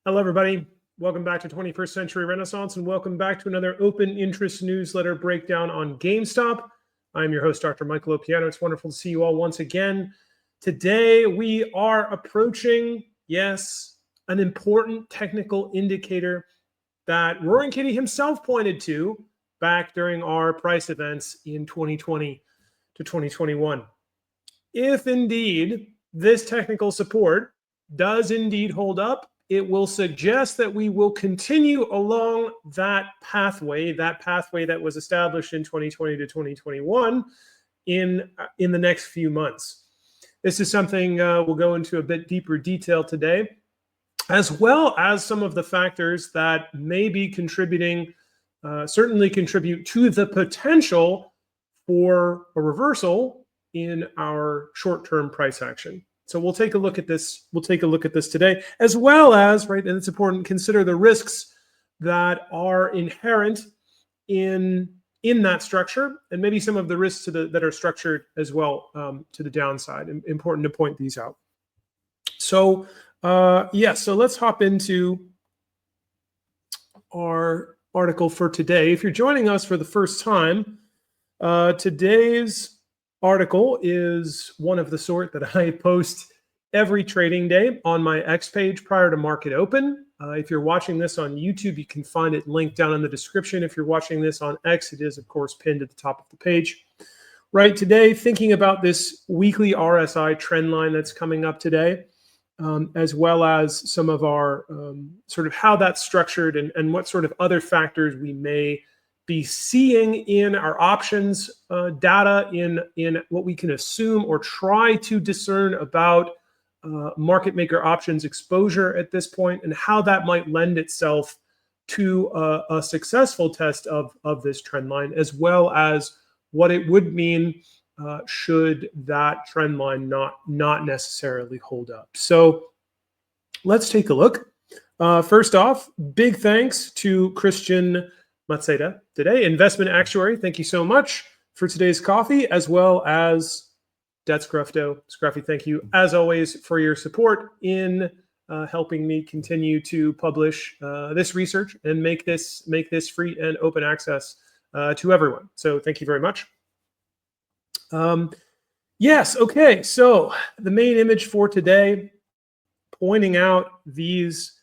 Hello, everybody. Welcome back to 21st Century Renaissance, and welcome back to another open interest newsletter breakdown on GameStop. I'm your host, Dr. Michael LoPiano. It's wonderful to see you all once again. Today, we are approaching, yes, an important technical indicator that Roaring Kitty himself pointed to back during our price events in 2020 to 2021. If indeed this technical support does indeed hold up, it will suggest that we will continue along that pathway that was established in 2020 to 2021 in the next few months. This is something we'll go into a bit deeper detail today, as well as some of the factors that may be contributing, certainly contribute to the potential for a reversal in our short-term price action. So we'll take a look at this. We'll take a look at this today, as well as, right, and it's important, consider the risks that are inherent in that structure, and maybe some of the risks that are structured as well to the downside. Important to point these out. So so let's hop into our article for today. If you're joining us for the first time, today's article is one of the sort that I post every trading day on my X page prior to market open. If you're watching this on YouTube, you can find it linked down in the description. If you're watching this on X, it is, of course, pinned at the top of the page. Right, today, thinking about this weekly RSI trend line that's coming up today, as well as some of our sort of how that's structured and what sort of other factors we may be seeing in our options data, in what we can assume or try to discern about market maker options exposure at this point, and how that might lend itself to a successful test of this trend line, as well as what it would mean should that trend line not necessarily hold up. So let's take a look. First off, big thanks to Christian Matseda today, investment actuary. Thank you so much for today's coffee, as well as Dat Scruffy. Thank you, as always, for your support in helping me continue to publish this research and make this free and open access to everyone. So thank you very much. Yes, okay. So the main image for today, pointing out these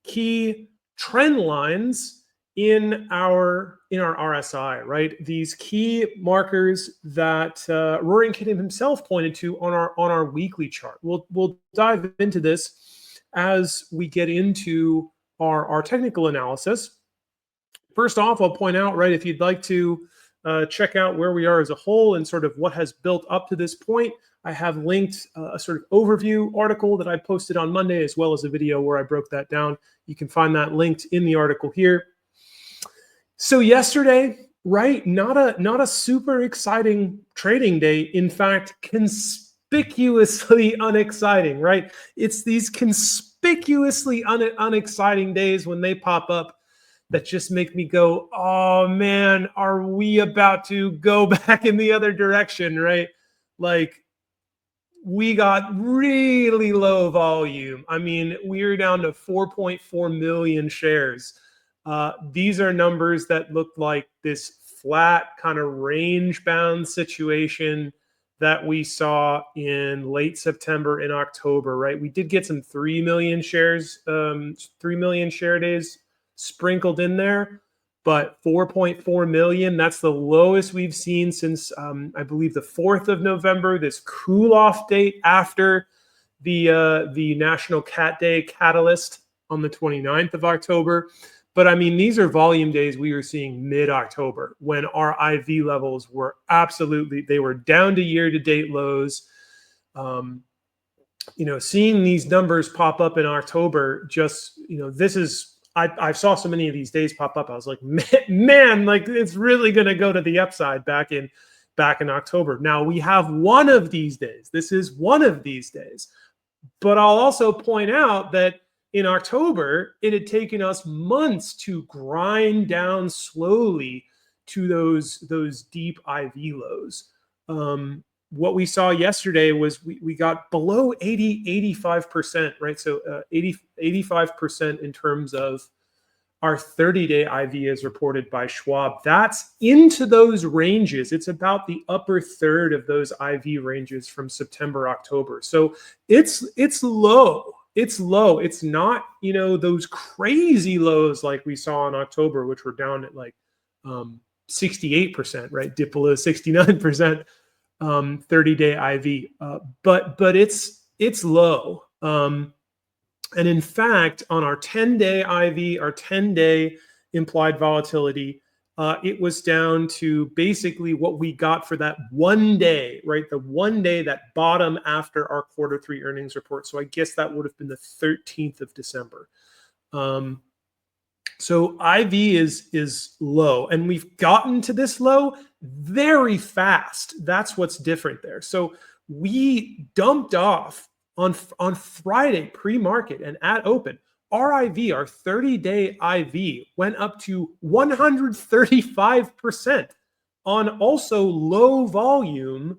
key trend lines in our RSI, right? These key markers that Roaring Kitty himself pointed to on our weekly chart. We'll dive into this as we get into our technical analysis. First off, I'll point out, right, if you'd like to check out where we are as a whole and sort of what has built up to this point, I have linked a sort of overview article that I posted on Monday, as well as a video where I broke that down. You can find that linked in the article here. So yesterday, right, not a super exciting trading day. In fact, conspicuously unexciting, right? It's these conspicuously unexciting days when they pop up that just make me go, oh man, are we about to go back in the other direction, right? Like, we got really low volume. I mean, we're down to 4.4 million shares. These are numbers that look like this flat kind of range-bound situation that we saw in late September and October, right? We did get some 3 million shares, 3 million share days sprinkled in there, but 4.4 million, that's the lowest we've seen since, I believe, the 4th of November, this cool-off date after the National Cat Day catalyst on the 29th of October. But I mean, these are volume days we were seeing mid-October when our IV levels were they were down to year-to-date lows. Seeing these numbers pop up in October, just, this is, I saw so many of these days pop up. I was like, man, like it's really going to go to the upside back in October. Now we have one of these days. This is one of these days. But I'll also point out that in October, it had taken us months to grind down slowly to those deep IV lows. what we saw yesterday was we got below 85%, right? So 85% in terms of our 30-day IV as reported by Schwab. That's into those ranges. It's about the upper third of those IV ranges from September, October. So it's low. It's low. It's not, those crazy lows like we saw in October, which were down at like 68%, right? Dip below 69%, 30-day IV. But it's low. And in fact, on our 10-day IV, our 10-day implied volatility, it was down to basically what we got for that one day, right? The one day, that bottom after our Q3 earnings report. So I guess that would have been the 13th of December. So IV is low, and we've gotten to this low very fast. That's what's different there. So we dumped off on Friday pre-market and at open. Our IV, our 30-day IV, went up to 135% on also low volume,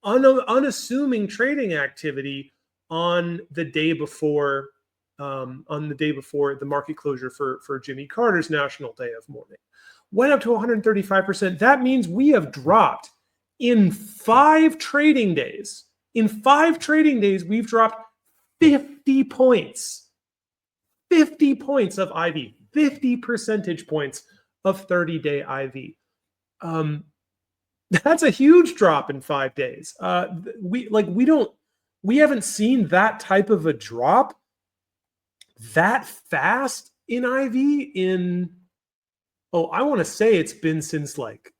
unassuming trading activity on the day before. The market closure for Jimmy Carter's National Day of Mourning, went up to 135%. That means we have dropped in 5 trading days. In 5 trading days, we've dropped 50 points. 50 points of IV, 50 percentage points of 30-day IV. That's a huge drop in 5 days. We haven't seen that type of a drop that fast in IV in, I want to say it's been since like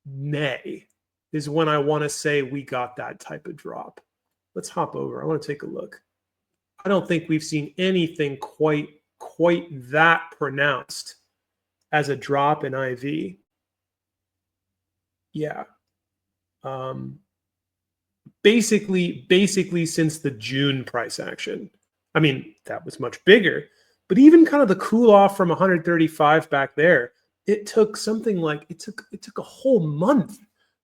May is when I want to say we got that type of drop. Let's hop over. I want to take a look. I don't think we've seen anything quite that pronounced as a drop in IV. Yeah. Basically since the June price action. I mean, that was much bigger, but even kind of the cool off from 135 back there, it took something like, it took a whole month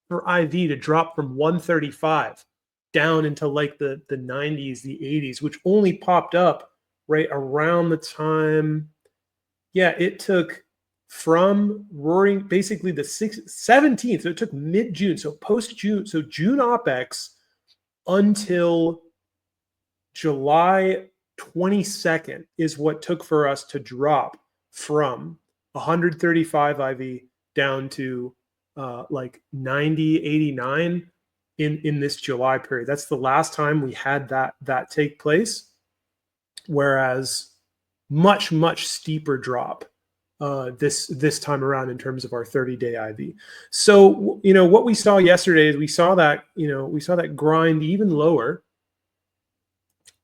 for IV to drop from 135 down into like the 90s, the 80s, which only popped up right around the time. Yeah, it took from roaring, basically the 17th. So it took mid-June. So post-June, so June OPEX until July 22nd is what took for us to drop from 135 IV down to like 90, 89 in this July period. That's the last time we had that take place. Whereas much steeper drop this time around in terms of our 30-day IV. So what we saw yesterday is we saw that grind even lower.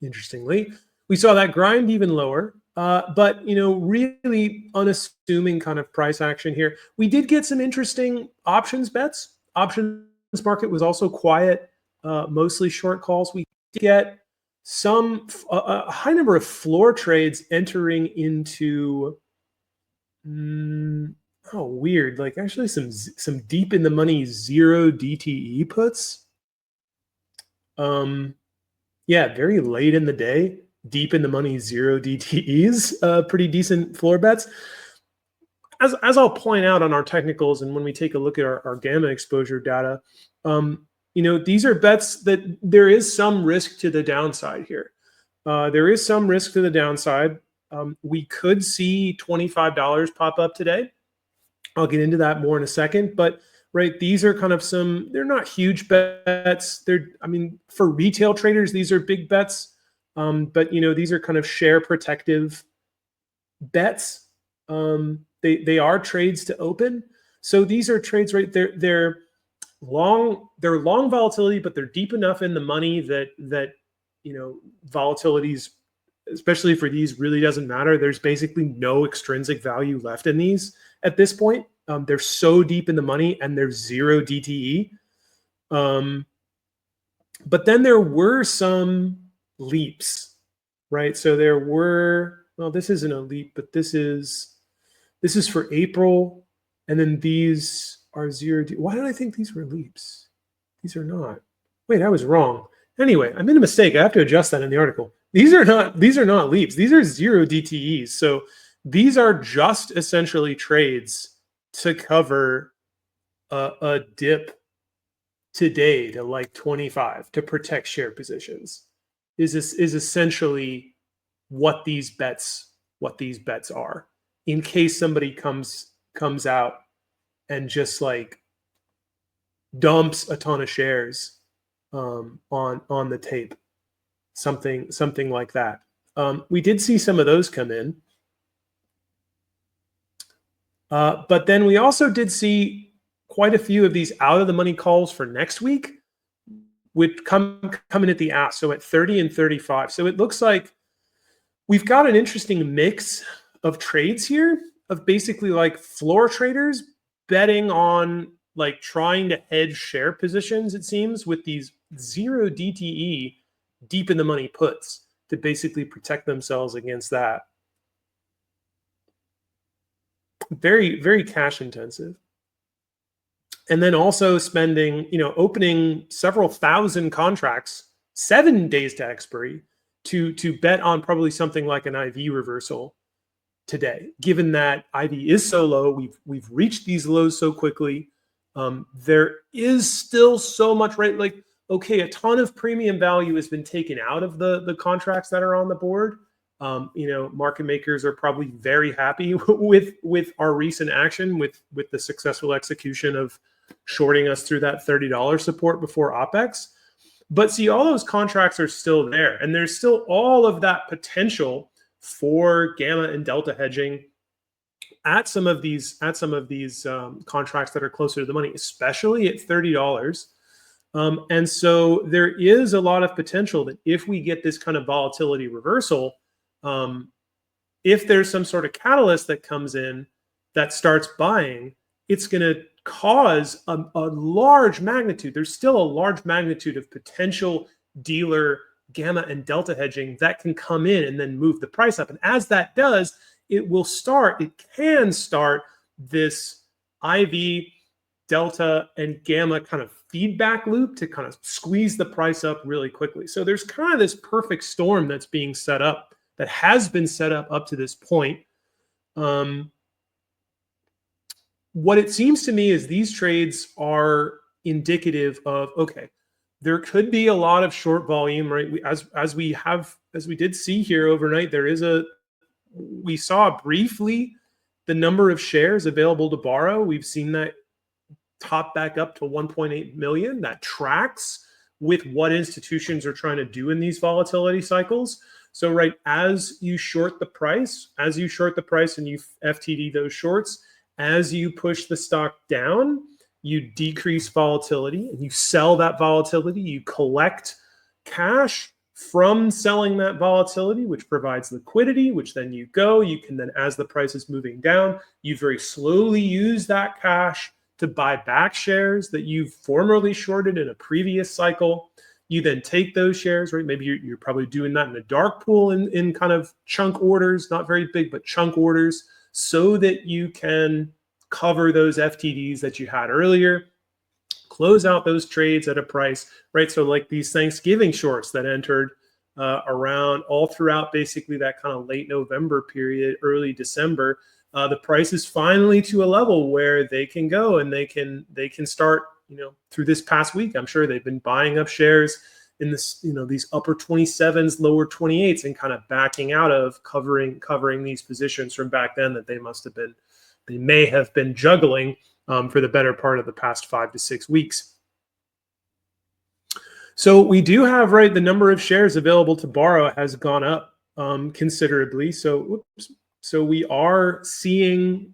Interestingly, we saw that grind even lower, but really unassuming kind of price action here. We did get some interesting options bets. Options market was also quiet, mostly short calls. We did get a high number of floor trades entering into weird, like actually some deep in the money 0 DTE puts. Yeah, very late in the day, deep in the money 0 DTEs, pretty decent floor bets. As I'll point out on our technicals, and when we take a look at our gamma exposure data, these are bets that there is some risk to the downside here. There is some risk to the downside. We could see $25 pop up today. I'll get into that more in a second, but right, these are kind of they're not huge bets. For retail traders, these are big bets. But these are kind of share protective bets. They are trades to open. So these are trades, right? They're long volatility, but they're deep enough in the money that volatilities, especially for these, really doesn't matter. There's basically no extrinsic value left in these at this point. They're so deep in the money and there's 0 DTE. But then there were some leaps, right? So there were, this isn't a leap, but this is for April. And then these are 0. Why did I think these were leaps? These are not. Wait, I was wrong. Anyway, I made a mistake. I have to adjust that in the article. These are not leaps. These are 0 DTEs. So these are just essentially trades to cover a dip today to like 25 to protect share positions. Is essentially what these bets are, in case somebody comes out and just like dumps a ton of shares on the tape, something like that. We did see some of those come in, but then we also did see quite a few of these out of the money calls for next week, which come in at the ask, so at 30 and 35. So it looks like we've got an interesting mix of trades here, of basically like floor traders betting on like trying to hedge share positions, it seems, with these 0 DTE deep in the money puts to basically protect themselves against that. Very, very cash intensive. And then also spending, opening several thousand contracts, 7 days to expiry, to bet on probably something like an IV reversal today, given that IV is so low. We've reached these lows so quickly. There is still so much, right? Like, okay, a ton of premium value has been taken out of the contracts that are on the board. Market makers are probably very happy with our recent action, with the successful execution of shorting us through that $30 support before OPEX. But see, all those contracts are still there, and there's still all of that potential for gamma and delta hedging at some of these contracts that are closer to the money, especially at $30. And so there is a lot of potential that if we get this kind of volatility reversal, if there's some sort of catalyst that comes in that starts buying, it's going to cause a large magnitude. There's still a large magnitude of potential dealer gamma and delta hedging that can come in and then move the price up. And as that does, it can start this IV, delta, and gamma kind of feedback loop to kind of squeeze the price up really quickly. So there's kind of this perfect storm that's being set up, that has been set up to this point. What it seems to me is these trades are indicative of, okay, there could be a lot of short volume, right? As we did see here overnight, we saw briefly the number of shares available to borrow. We've seen that top back up to 1.8 million. That tracks with what institutions are trying to do in these volatility cycles. So right, as you short the price and you FTD those shorts, as you push the stock down, you decrease volatility and you sell that volatility. You collect cash from selling that volatility, which provides liquidity, which then you can then, as the price is moving down, you very slowly use that cash to buy back shares that you've formerly shorted in a previous cycle. You then take those shares, right? Maybe you're probably doing that in a dark pool in kind of chunk orders, not very big, but chunk orders, so that you can cover those FTDs that you had earlier, close out those trades at a price, right? So like these Thanksgiving shorts that entered around all throughout basically that kind of late November period, early December, the price is finally to a level where they can go and they can start, through this past week. I'm sure they've been buying up shares in this, these upper 27s, lower 28s, and kind of backing out of covering these positions from back then that they may have been juggling for the better part of the past 5 to 6 weeks. So we do have, right, the number of shares available to borrow has gone up considerably. So we are seeing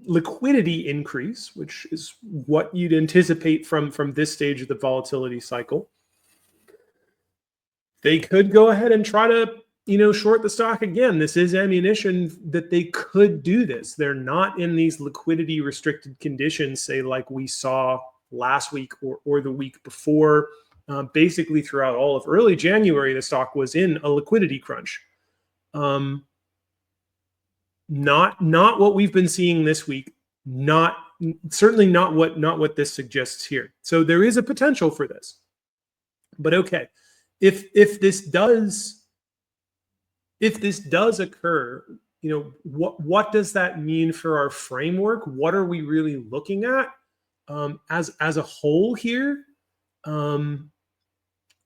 liquidity increase, which is what you'd anticipate from this stage of the volatility cycle. They could go ahead and try to, short the stock again. This is ammunition that they could do this. They're not in these liquidity restricted conditions, say like we saw last week or the week before. Basically throughout all of early January, the stock was in a liquidity crunch. Not what we've been seeing this week, not certainly not what this suggests here. So there is a potential for this. But okay, if this does occur, what does that mean for our framework? What are we really looking at as a whole here?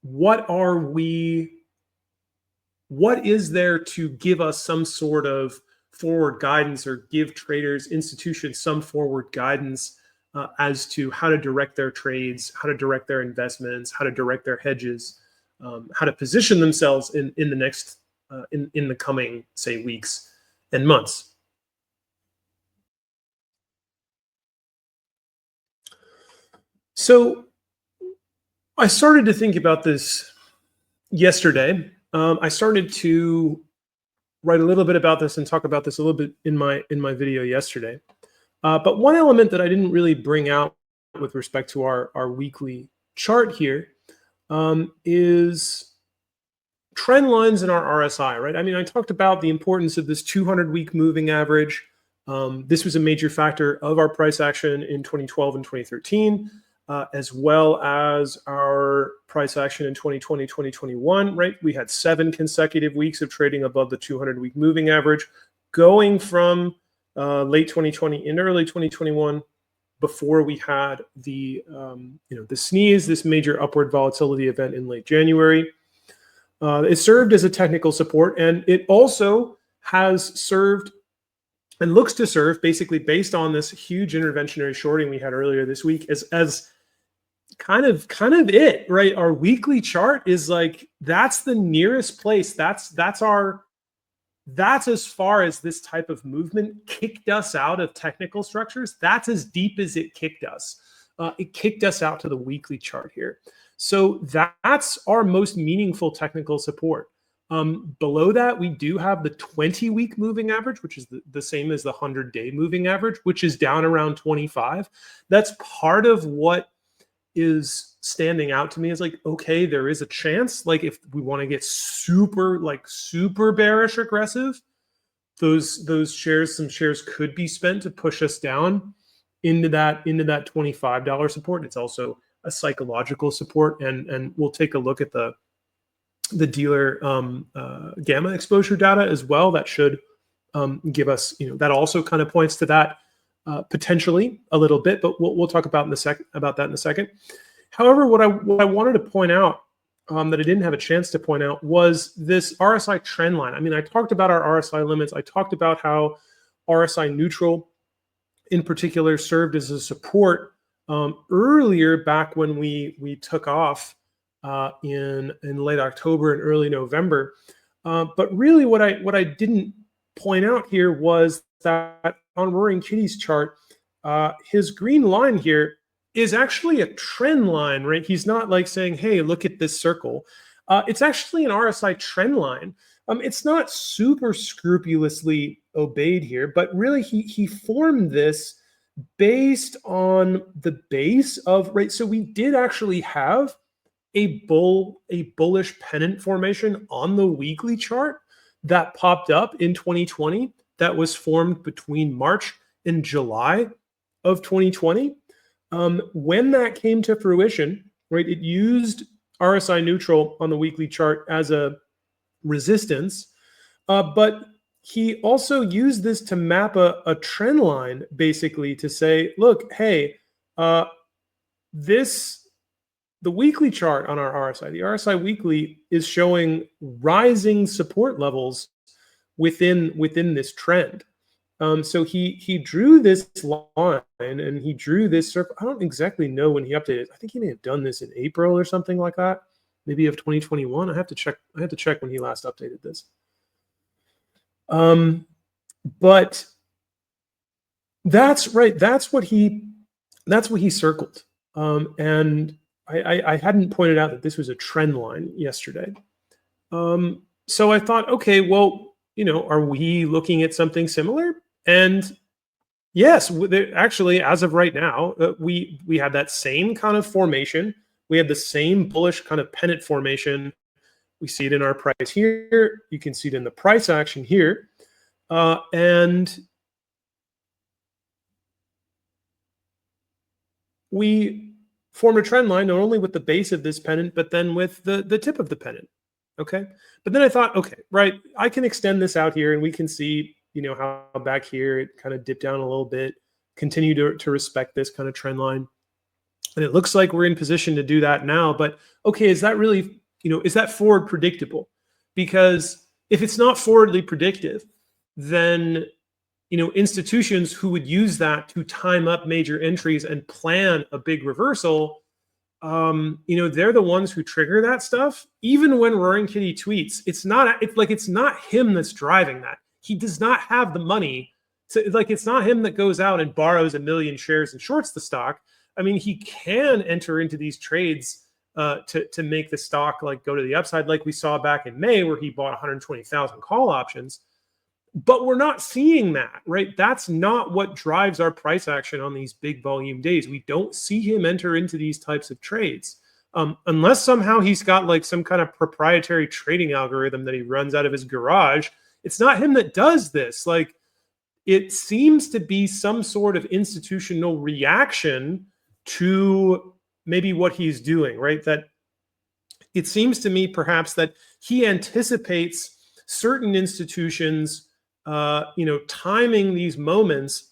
What is there to give us some sort of forward guidance, or give traders, institutions, some forward guidance as to how to direct their trades, how to direct their investments, how to direct their hedges, how to position themselves in the next in the coming, say, weeks and months? So I started to think about this yesterday. I started to write a little bit about this and talk about this a little bit in my video yesterday. But one element that I didn't really bring out with respect to our weekly chart here is trend lines in our RSI, right? I mean, I talked about the importance of this 200-week moving average. This was a major factor of our price action in 2012 and 2013. As well as our price action in 2020, 2021, right? We had 7 consecutive weeks of trading above the 200-week moving average, going from late 2020 into early 2021, before we had the sneeze, this major upward volatility event in late January. It served as a technical support, and it also has served and looks to serve, basically based on this huge interventionary shorting we had earlier this week, as kind of it, right? Our weekly chart is like, that's the nearest place. That's as far as this type of movement kicked us out of technical structures. That's as deep as it kicked us. It kicked us out to the weekly chart here. So that's our most meaningful technical support. Below that, we do have the 20-week moving average, which is the same as the 100-day moving average, which is down around 25. That's part of what is standing out to me, is like, okay, there is a chance, like, if we want to get super bearish aggressive, some shares could be spent to push us down into that $25 support. It's also a psychological support, and we'll take a look at the dealer gamma exposure data as well. That should give us, that also kind of points to that potentially a little bit, but we'll talk about that in a second. However, what I wanted to point out that I didn't have a chance to point out was this RSI trend line. I mean, I talked about our RSI limits. I talked about how RSI neutral in particular served as a support earlier, back when we took off in late October and early November. But really what I didn't point out here was that on Roaring Kitty's chart, his green line here is actually a trend line, right? He's not like saying, hey, look at this circle. It's actually an RSI trend line. It's not super scrupulously obeyed here, but really he formed this based on the base of, right? So we did actually have a bullish pennant formation on the weekly chart that popped up in 2020, that was formed between March and July of 2020. When that came to fruition, right, it used RSI neutral on the weekly chart as a resistance, but he also used this to map a trend line, basically to say, look, hey, the weekly chart on our RSI, the RSI weekly, is showing rising support levels within this trend. So he drew this line and he drew this circle. I don't exactly know when he updated. I think he may have done this in April or something like that, maybe of 2021. I have to check when he last updated this. But that's right. That's what he circled. And I hadn't pointed out that this was a trend line yesterday. So I thought, okay, well, are we looking at something similar? And yes, actually, as of right now, we had that same kind of formation. We had the same bullish kind of pennant formation. We see it in our price here. You can see it in the price action here. And we formed a trend line not only with the base of this pennant, but then with the tip of the pennant. Okay. But then I thought, okay, right, I can extend this out here and we can see, how back here it kind of dipped down a little bit, continue to respect this kind of trend line. And it looks like we're in position to do that now. But okay, is that really, is that forward predictable? Because if it's not forwardly predictive, then institutions who would use that to time up major entries and plan a big reversal, they're the ones who trigger that stuff. Even when Roaring Kitty tweets, it's not him that's driving that. He does not have the money to, it's not him that goes out and borrows 1 million shares and shorts the stock. I mean, he can enter into these trades to make the stock go to the upside, like we saw back in May, where he bought 120,000 call options. But we're not seeing that, right? That's not what drives our price action on these big volume days. We don't see him enter into these types of trades unless somehow he's got some kind of proprietary trading algorithm that he runs out of his garage. It's not him that does this. It seems to be some sort of institutional reaction to maybe what he's doing, right? That it seems to me perhaps that he anticipates certain institutions timing these moments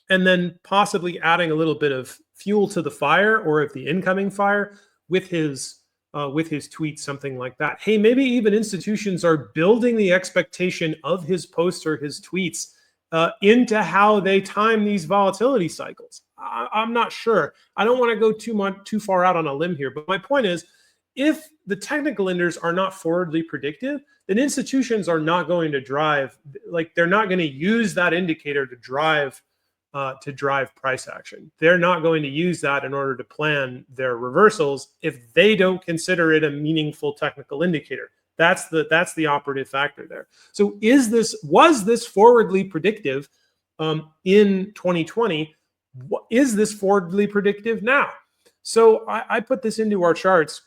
and then possibly adding a little bit of fuel to the fire, or if the incoming fire, with his tweets, something like that. Hey, maybe even institutions are building the expectation of his posts or his tweets into how they time these volatility cycles. I'm not sure. I don't want to go too far out on a limb here, but my point is, if the technical indicators are not forwardly predictive, then institutions are not going to drive, they're not going to use that indicator to drive price action. They're not going to use that in order to plan their reversals if they don't consider it a meaningful technical indicator. That's the operative factor there. So was this forwardly predictive in 2020? Is this forwardly predictive now? So I put this into our charts.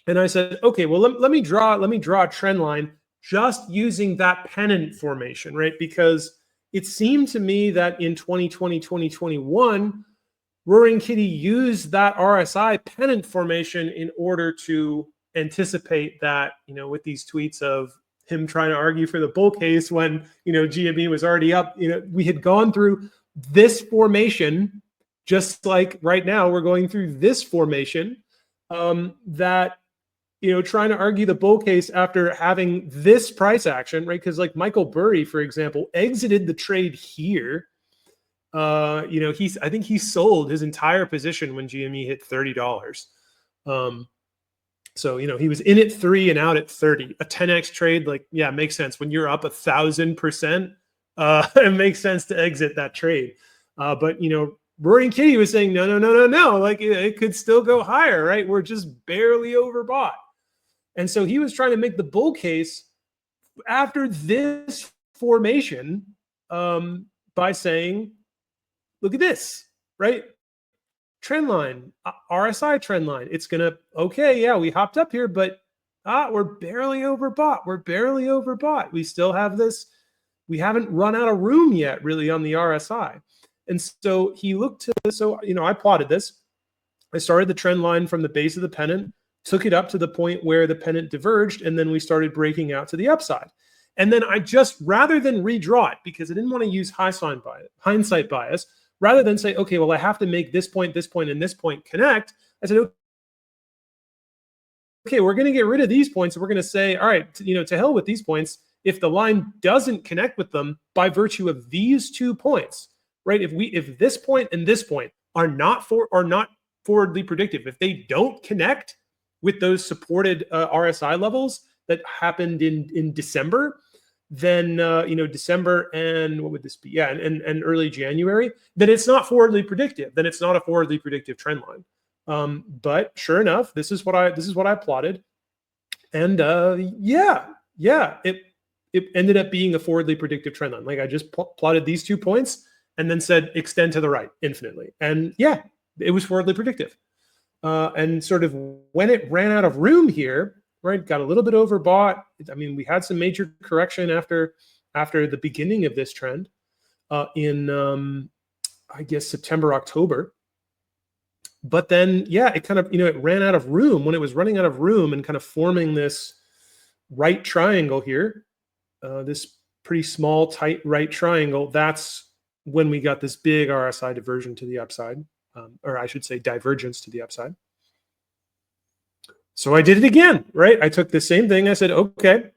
And I said, okay, well, let me draw a trend line just using that pennant formation, right? Because it seemed to me that in 2020, 2021, Roaring Kitty used that RSI pennant formation in order to anticipate that, with these tweets of him trying to argue for the bull case when, GME was already up. We had gone through this formation, just like right now we're going through this formation that, trying to argue the bull case after having this price action, right? Because Michael Burry, for example, exited the trade here. I think he sold his entire position when GME hit $30. So, he was in at 3 and out at 30. A 10x trade, makes sense. When you're up 1,000%, it makes sense to exit that trade. But, Roaring Kitty was saying, no. It could still go higher, right? We're just barely overbought. And so he was trying to make the bull case after this formation by saying, look at this, right? Trend line, RSI trend line. It's going to, okay, yeah, we hopped up here, but we're barely overbought. We're barely overbought. We still have this. We haven't run out of room yet, really, on the RSI. And so he looked to, I plotted this. I started the trend line from the base of the pennant, took it up to the point where the pennant diverged, and then we started breaking out to the upside. And then I just, rather than redraw it, because I didn't want to use hindsight bias, rather than say, okay, well, I have to make this point, and this point connect, I said, okay, we're going to get rid of these points, and we're going to say, all right, to hell with these points. If the line doesn't connect with them by virtue of these 2 points, right? If this point and this point are not forwardly predictive, if they don't connect with those supported RSI levels that happened in December, then December and what would this be? Yeah, and early January, then it's not forwardly predictive. Then it's not a forwardly predictive trend line. But sure enough, this is what I plotted, and it ended up being a forwardly predictive trend line. I just plotted these 2 points and then said extend to the right infinitely, and yeah, it was forwardly predictive. And sort of when it ran out of room here, right, got a little bit overbought. I mean, we had some major correction after the beginning of this trend in, I guess, September, October. But then, yeah, it kind of, it ran out of room. When it was running out of room and kind of forming this right triangle here, this pretty small, tight right triangle, that's when we got this big RSI diversion to the upside, or I should say divergence to the upside. So I did it again, right? I took the same thing. I said, okay,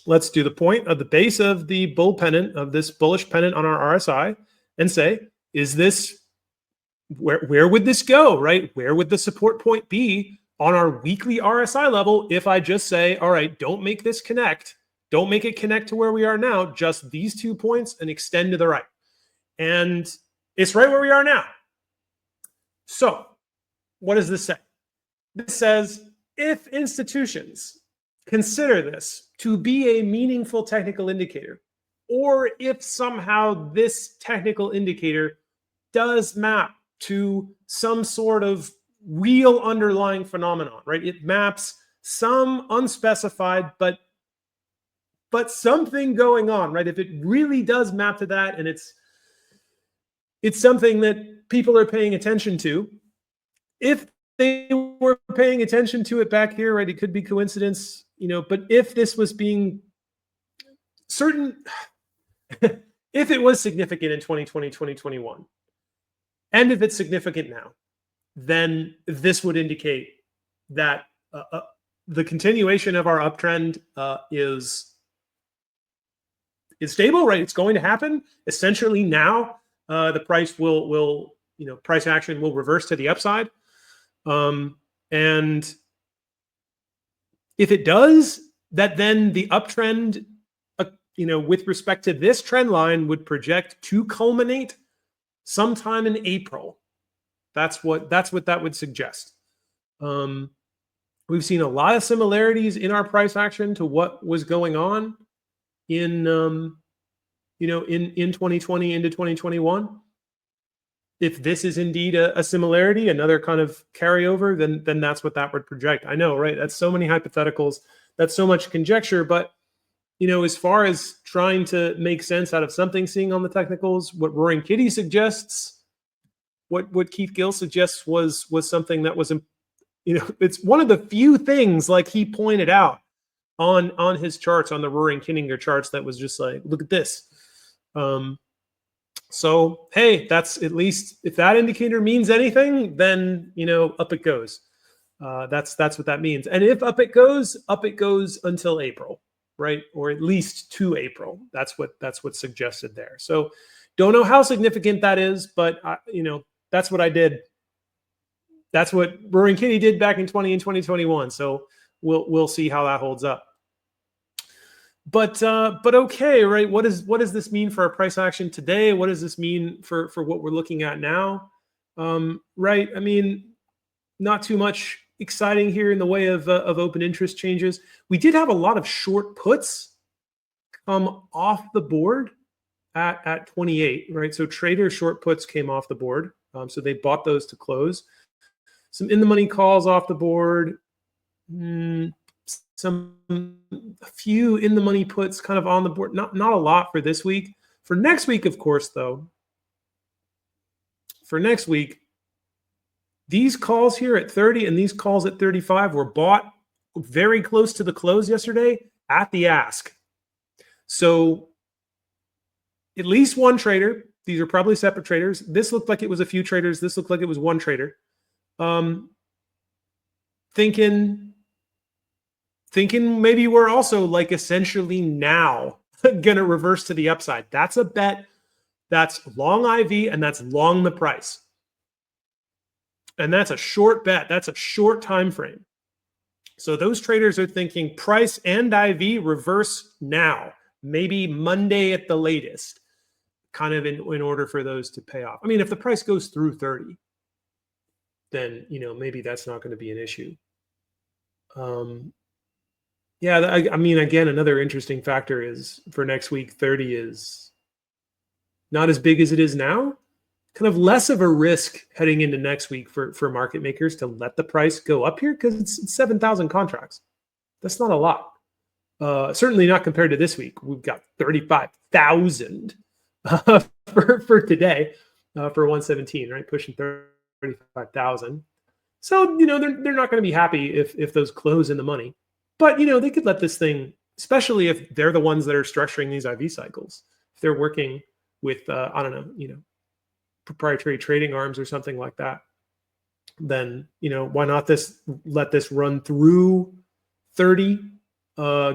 let's do the point of the base of the bull pennant, of this bullish pennant on our RSI, and say, is this, where would this go, right? Where would the support point be on our weekly RSI level if I just say, all right, don't make this connect. Don't make it connect to where we are now, just these 2 points and extend to the right. And it's right where we are now. So what does this say? This says, if institutions consider this to be a meaningful technical indicator, or if somehow this technical indicator does map to some sort of real underlying phenomenon, right? It maps some unspecified, but something going on, right? If it really does map to that, and it's something that people are paying attention to, if they were paying attention to it back here, right? It could be coincidence, but if this was being certain, if it was significant in 2020, 2021, and if it's significant now, then this would indicate that the continuation of our uptrend is stable, right? It's going to happen. Essentially now, the price will price action will reverse to the upside. And if it does, that then the uptrend, with respect to this trend line would project to culminate sometime in April. That's what that would suggest. We've seen a lot of similarities in our price action to what was going on in in 2020 into 2021. If this is indeed a similarity, another kind of carryover, then that's what that would project. I know, right? That's so many hypotheticals. That's so much conjecture. But, as far as trying to make sense out of something seeing on the technicals, what Roaring Kitty suggests, what Keith Gill suggests was something that was, it's one of the few things, like he pointed out on his charts, on the Roaring Kittinger charts, that was just like, look at this. So, hey, that's, at least if that indicator means anything, then, up it goes. That's what that means. And if up it goes until April, right? Or at least to April. That's what's suggested there. So don't know how significant that is, but that's what I did. That's what Roaring Kitty did back in 2021. So we'll see how that holds up. But okay, right? What does this mean for our price action today? What does this mean for what we're looking at now? Right? I mean, not too much exciting here in the way of open interest changes. We did have a lot of short puts come off the board at 28, right? So trader short puts came off the board. So they bought those to close. Some in the money calls off the board. A few in the money puts kind of on the board. Not a lot for this week. For next week, of course, though. For next week, these calls here at 30 and these calls at 35 were bought very close to the close yesterday at the ask. So at least one trader, these are probably separate traders. This looked like it was a few traders. This looked like it was one trader. Thinking maybe we're also like essentially now going to reverse to the upside. That's a bet. That's long IV and that's long the price. And that's a short bet. That's a short time frame. So those traders are thinking price and IV reverse now, maybe Monday at the latest, kind of in order for those to pay off. I mean, if the price goes through 30, then, maybe that's not going to be an issue. Yeah, I mean, again, another interesting factor is for next week, 30 is not as big as it is now. Kind of less of a risk heading into next week for market makers to let the price go up here because it's 7,000 contracts. That's not a lot. Certainly not compared to this week. We've got 35,000 for today for 117, right? Pushing 30. 35,000. So, they're not going to be happy if those close in the money. But, they could let this thing, especially if they're the ones that are structuring these IV cycles, if they're working with, I don't know, proprietary trading arms or something like that, then, why not let this run through 30,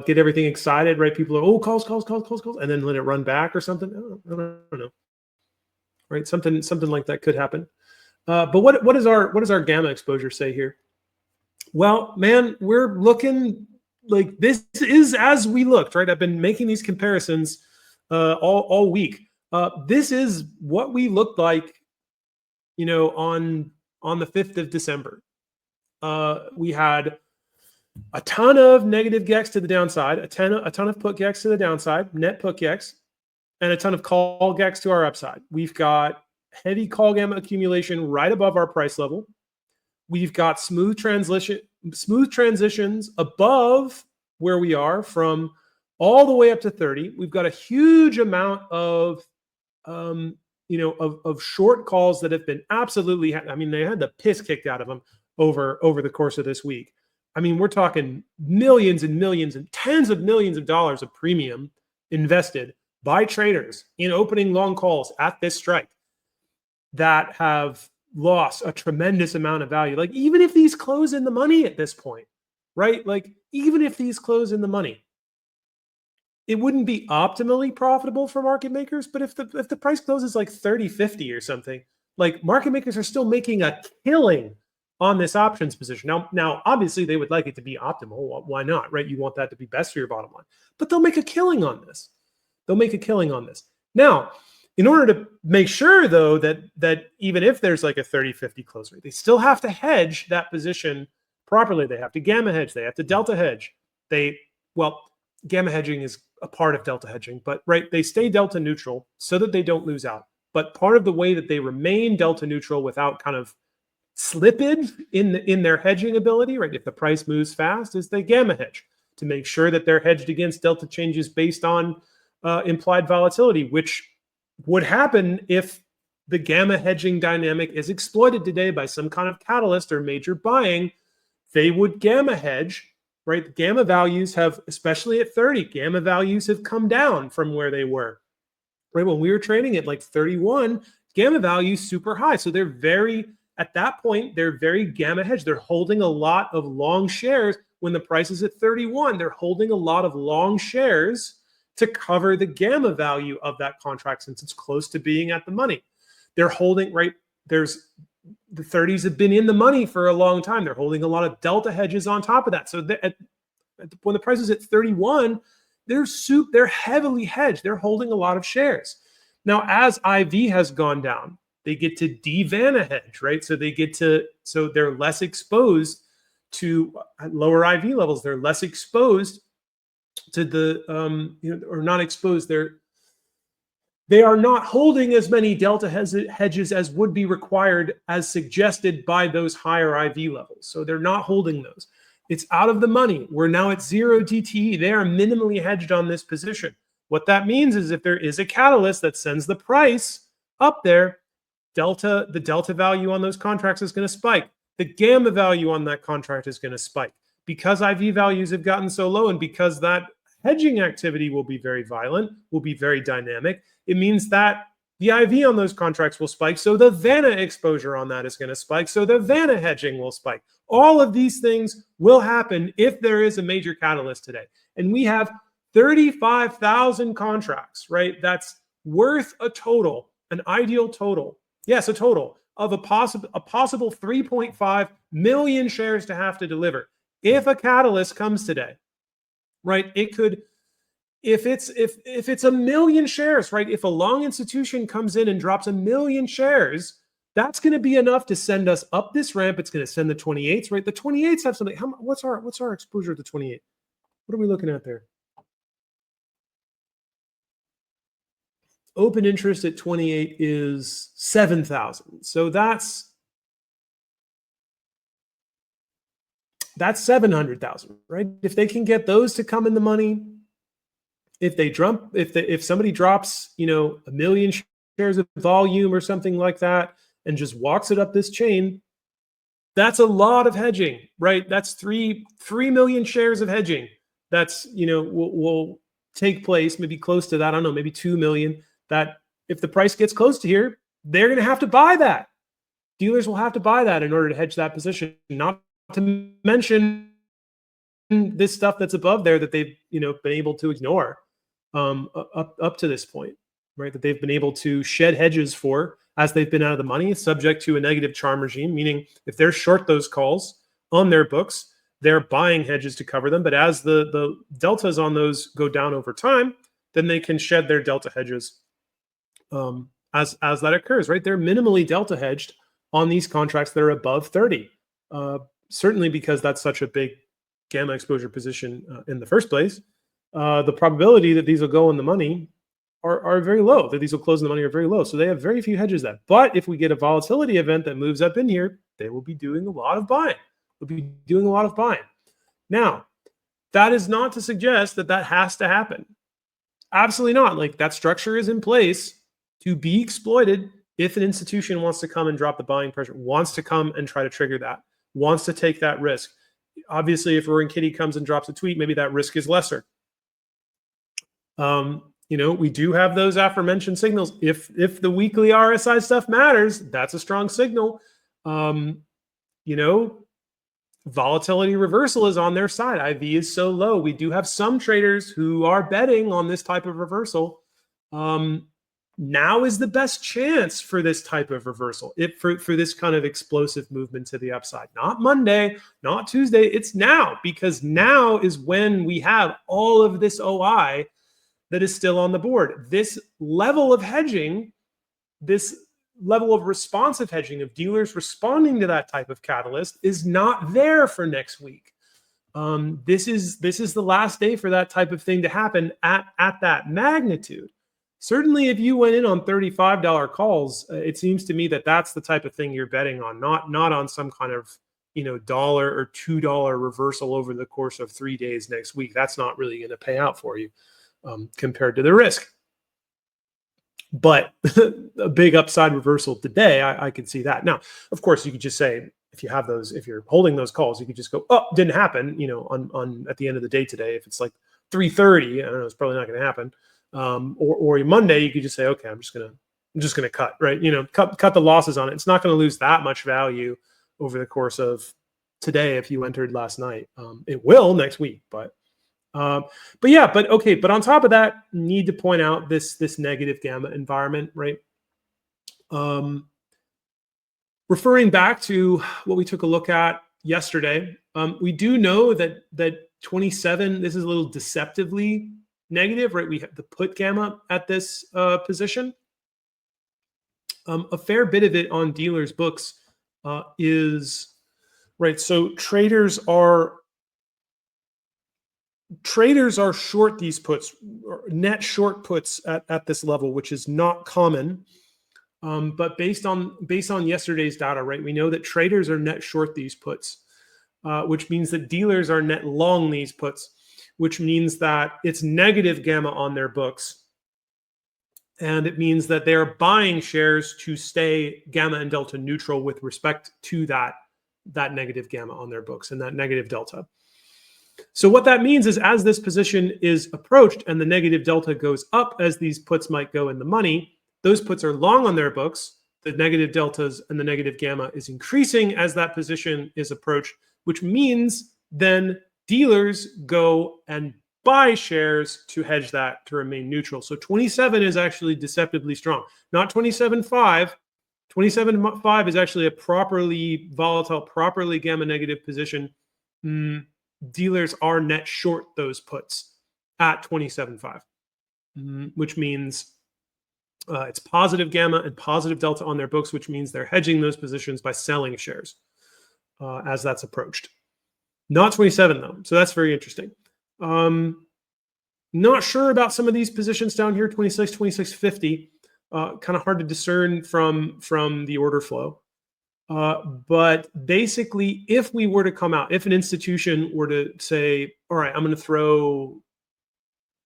get everything excited, right? People are, oh, calls, and then let it run back or something. I don't know, right? Something like that could happen. But what does our gamma exposure say here? Well, man, we're looking like this is as we looked, right? I've been making these comparisons all week. This is what we looked like, on the 5th of December. We had a ton of negative GEX to the downside, a ton of put GEX to the downside, net put GEX, and a ton of call GEX to our upside. We've got heavy call gamma accumulation right above our price level. We've got smooth transitions above where we are from all the way up to 30. We've got a huge amount of short calls that have been absolutely, they had the piss kicked out of them over the course of this week. We're talking millions and millions and tens of millions of dollars of premium invested by traders in opening long calls at this strike that have lost a tremendous amount of value. Like, even if these close in the money at this point, right? Like, even if these close in the money, it wouldn't be optimally profitable for market makers. But if the price closes like 30.50 or something, like, market makers are still making a killing on this options position. Now, obviously, they would like it to be optimal. Why not, right? You want that to be best for your bottom line. But they'll make a killing on this. Now, in order to make sure, though, that even if there's like a 30-50 close rate, they still have to hedge that position properly. They have to gamma hedge. They have to delta hedge. Gamma hedging is a part of delta hedging, but right, they stay delta neutral so that they don't lose out. But part of the way that they remain delta neutral without kind of slippage in their hedging ability, right, if the price moves fast, is they gamma hedge to make sure that they're hedged against delta changes based on implied volatility, which would happen if the gamma hedging dynamic is exploited today by some kind of catalyst or major buying. They would gamma hedge, right? The gamma values have, especially at 30, gamma values have come down from where they were, right? When we were trading at like 31, gamma values super high. So at that point, they're very gamma hedged. They're holding a lot of long shares. When the price is at 31, they're holding a lot of long shares to cover the gamma value of that contract since it's close to being at the money. They're holding, right? The 30s have been in the money for a long time. They're holding a lot of delta hedges on top of that. So when the price is at 31, they're heavily hedged. They're holding a lot of shares. Now, as IV has gone down, they get to de-Vanna hedge, right? So they're less exposed to lower IV levels. They're less exposed to the or not exposed. They are not holding as many delta hedges as would be required as suggested by those higher IV levels. So they're not holding those. It's out of the money. We're now at 0 DTE. They are minimally hedged on this position. What that means is if there is a catalyst that sends the price up there, the delta value on those contracts is going to spike. The gamma value on that contract is going to spike. Because IV values have gotten so low and because that hedging activity will be very violent, will be very dynamic, it means that the IV on those contracts will spike. So the Vanna exposure on that is going to spike. So the Vanna hedging will spike. All of these things will happen if there is a major catalyst today. And we have 35,000 contracts, right? That's worth an ideal total. Yes, a total of a possible 3.5 million shares to have to deliver. If a catalyst comes today, right? It could, if it's a million shares, right? If a long institution comes in and drops 1 million shares, that's going to be enough to send us up this ramp. It's going to send the 28s, right? The 28s have something. What's our exposure to 28? What are we looking at there? Open interest at 28 is 7,000. So that's 700,000, right? If they can get those to come in the money, if somebody drops, 1 million shares of volume or something like that, and just walks it up this chain, that's a lot of hedging, right? That's 3 million shares of hedging. That's, will take place, maybe close to that. I don't know, maybe 2 million. That if the price gets close to here, they're going to have to buy that. Dealers will have to buy that in order to hedge that position. Not to mention this stuff that's above there that they've, been able to ignore up to this point, right? That they've been able to shed hedges for as they've been out of the money, subject to a negative charm regime, meaning if they're short those calls on their books, they're buying hedges to cover them. But as the deltas on those go down over time, then they can shed their delta hedges as that occurs, right? They're minimally delta hedged on these contracts that are above 30, certainly because that's such a big gamma exposure position in the first place. The probability that these will go in the money are very low, that these will close in the money are very low. So they have very few hedges that. But if we get a volatility event that moves up in here, they will be doing a lot of buying. Now, that is not to suggest that has to happen. Absolutely not. Like, that structure is in place to be exploited if an institution wants to come and drop the buying pressure, wants to come and try to trigger that, wants to take that risk. Obviously, if Roaring Kitty comes and drops a tweet, maybe that risk is lesser. We do have those aforementioned signals. If the weekly RSI stuff matters, that's a strong signal. Volatility reversal is on their side. IV is so low. We do have some traders who are betting on this type of reversal. Now is the best chance for this type of reversal, for this kind of explosive movement to the upside. Not Monday, not Tuesday. It's now, because now is when we have all of this OI that is still on the board. This level of hedging, this level of responsive hedging of dealers responding to that type of catalyst is not there for next week. This is the last day for that type of thing to happen at that magnitude. Certainly, if you went in on $35 calls, it seems to me that that's the type of thing you're betting on, not on some kind of $1 or $2 reversal over the course of 3 days next week. That's not really going to pay out for you compared to the risk. But a big upside reversal today, I can see that. Now, of course, you could just say, if you have those, if you're holding those calls, you could just go, oh, didn't happen, on at the end of the day today. If it's like 3:30, I don't know, it's probably not going to happen. Or Monday, you could just say, okay, I'm just gonna cut, right? Cut the losses on it. It's not going to lose that much value over the course of today if you entered last night. It will next week, but on top of that, need to point out this negative gamma environment, right? Referring back to what we took a look at yesterday, we do know that 27, this is a little deceptively negative, right? We have the put gamma at this position. A fair bit of it on dealers' books is right. So traders are short these puts, or net short puts at this level, which is not common. But based on yesterday's data, right, we know that traders are net short these puts, which means that dealers are net long these puts, which means that it's negative gamma on their books. And it means that they're buying shares to stay gamma and delta neutral with respect to that negative gamma on their books and that negative delta. So what that means is, as this position is approached and the negative delta goes up as these puts might go in the money, those puts are long on their books. The negative deltas and the negative gamma is increasing as that position is approached, which means then dealers go and buy shares to hedge that to remain neutral. So 27 is actually deceptively strong, not 27.5. 27.5 is actually a properly volatile, properly gamma negative position. Dealers are net short those puts at 27.5, which means it's positive gamma and positive delta on their books, which means they're hedging those positions by selling shares as that's approached. Not 27 though, so that's very interesting. Not sure about some of these positions down here, 26, 26.50. Kind of hard to discern from the order flow. But basically, if we were to come out, if an institution were to say, all right, I'm going to throw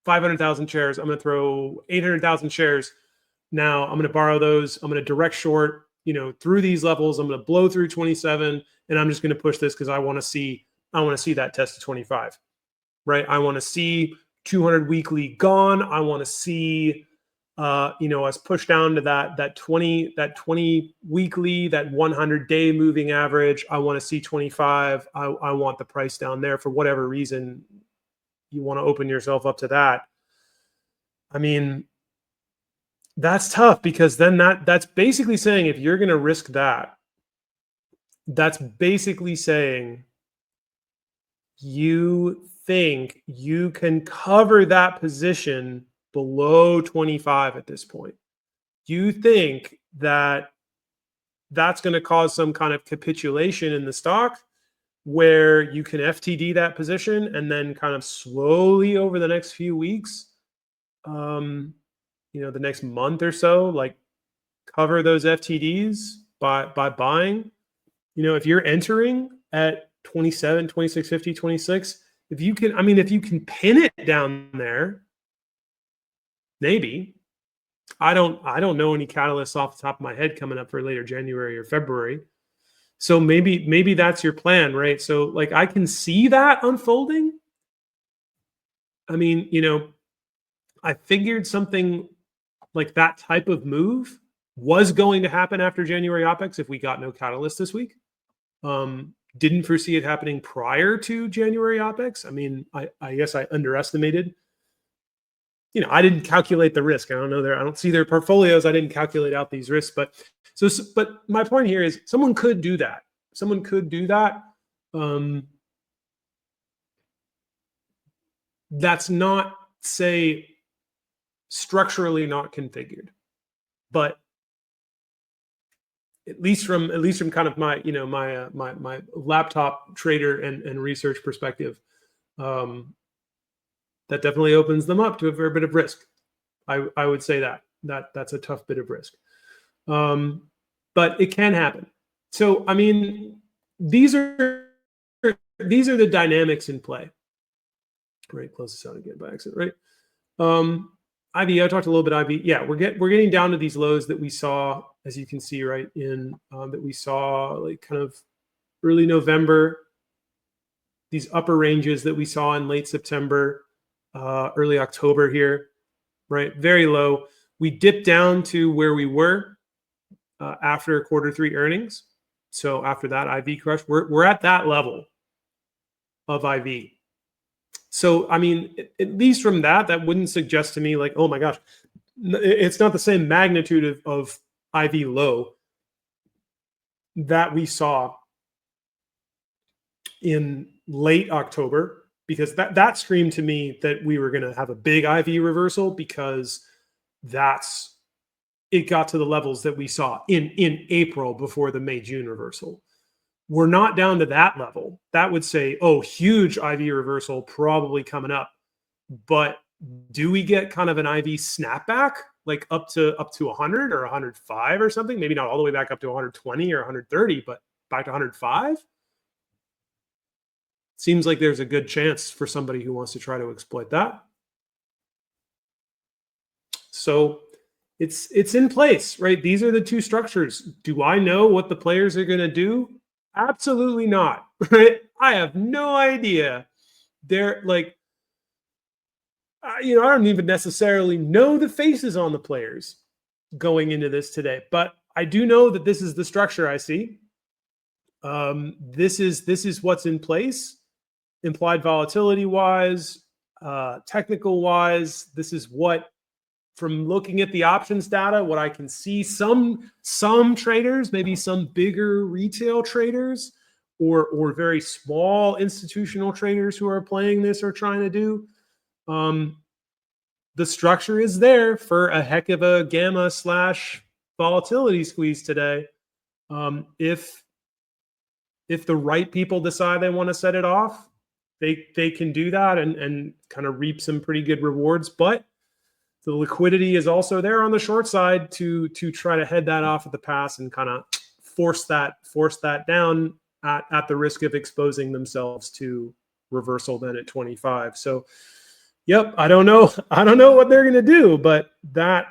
500,000 shares, I'm going to throw 800,000 shares. Now I'm going to borrow those. I'm going to direct short, through these levels. I'm going to blow through 27, and I'm just going to push this because I want to see that test to 25, right? I want to see 200 weekly gone. I want to see us push down to that 20 weekly, that 100-day moving average. I want to see 25. I want the price down there for whatever reason you want to open yourself up to that. I mean, that's tough, because then that's basically saying, if you're going to risk that, that's basically saying you think you can cover that position below 25 at this point. You think that that's going to cause some kind of capitulation in the stock, where you can FTD that position and then kind of slowly over the next few weeks, the next month or so, like cover those FTDs by buying. If you're entering at 27, 26.50, 26, if you can pin it down there, maybe. I don't know any catalysts off the top of my head coming up for later January or February. So maybe that's your plan, right? So like, I can see that unfolding. I mean, I figured something like that type of move was going to happen after January OPEX if we got no catalyst this week. Didn't foresee it happening prior to January OPEX. I mean, I guess I underestimated. I didn't calculate the risk. I don't see their portfolios. I didn't calculate out these risks. But my point here is, someone could do that. Someone could do that. That's not, say, structurally not configured, but at least from kind of my my laptop trader and research perspective, that definitely opens them up to a fair bit of risk. I would say that's a tough bit of risk, but it can happen. So I mean, these are the dynamics in play. Right, close this out again by accident. Right. IV, I talked a little bit IV. Yeah, we're getting down to these lows that we saw, as you can see, right, in that we saw like kind of early November. These upper ranges that we saw in late September, early October here, right? Very low. We dipped down to where we were after Q3 earnings. So after that IV crush, we're at that level of IV. So, I mean, at least from that wouldn't suggest to me like, oh my gosh, it's not the same magnitude of IV low that we saw in late October, because that screamed to me that we were going to have a big IV reversal, because it got to the levels that we saw in April before the May-June reversal. We're not down to that level. That would say, oh, huge IV reversal probably coming up. But do we get kind of an IV snapback, like up to 100 or 105 or something? Maybe not all the way back up to 120 or 130, but back to 105? Seems like there's a good chance for somebody who wants to try to exploit that. So it's in place, right? These are the two structures. Do I know what the players are going to do? Absolutely not, right? I have no idea. They're like, I don't even necessarily know the faces on the players going into this today, but I do know that this is the structure I see. This is what's in place, implied volatility wise, technical wise. This is what, from looking at the options data, what I can see, some traders, maybe some bigger retail traders or very small institutional traders who are playing this are trying to do. The structure is there for a heck of a gamma / volatility squeeze today. If the right people decide they want to set it off, they can do that and kind of reap some pretty good rewards. But the liquidity is also there on the short side to try to head that off at the pass and kind of force that down at the risk of exposing themselves to reversal then at 25. So, yep, I don't know what they're going to do, but that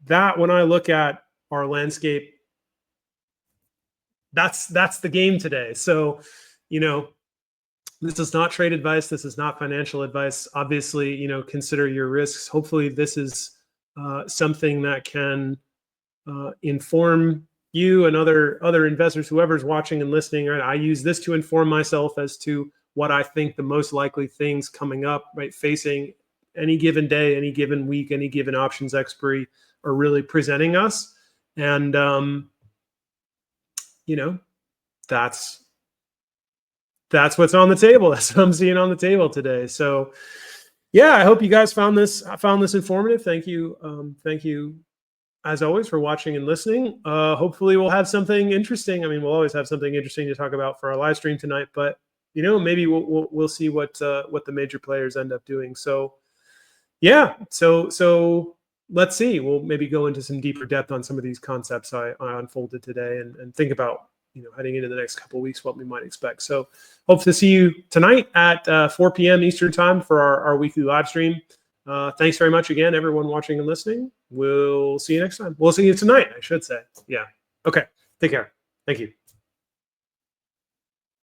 when I look at our landscape that's the game today. So, you know, this is not trade advice. This is not financial advice. Obviously, you know, consider your risks. Hopefully this is something that can inform you and other investors, whoever's watching and listening, right? I use this to inform myself as to what I think the most likely things coming up, right? Facing any given day, any given week, any given options expiry are really presenting us. And, you know, that's what's on the table. That's what I'm seeing on the table today. So yeah, I hope you guys found this informative. Thank you. Thank you as always for watching and listening. Hopefully we'll have something interesting. I mean, we'll always have something interesting to talk about for our live stream tonight, but you know, maybe we'll see what the major players end up doing. So yeah, so let's see. We'll maybe go into some deeper depth on some of these concepts I unfolded today and think about, you know, heading into the next couple of weeks, what we might expect. So hope to see you tonight at 4 p.m. Eastern time for our weekly live stream. Thanks very much again, everyone watching and listening. We'll see you next time. We'll see you tonight, I should say. Yeah. Okay. Take care. Thank you.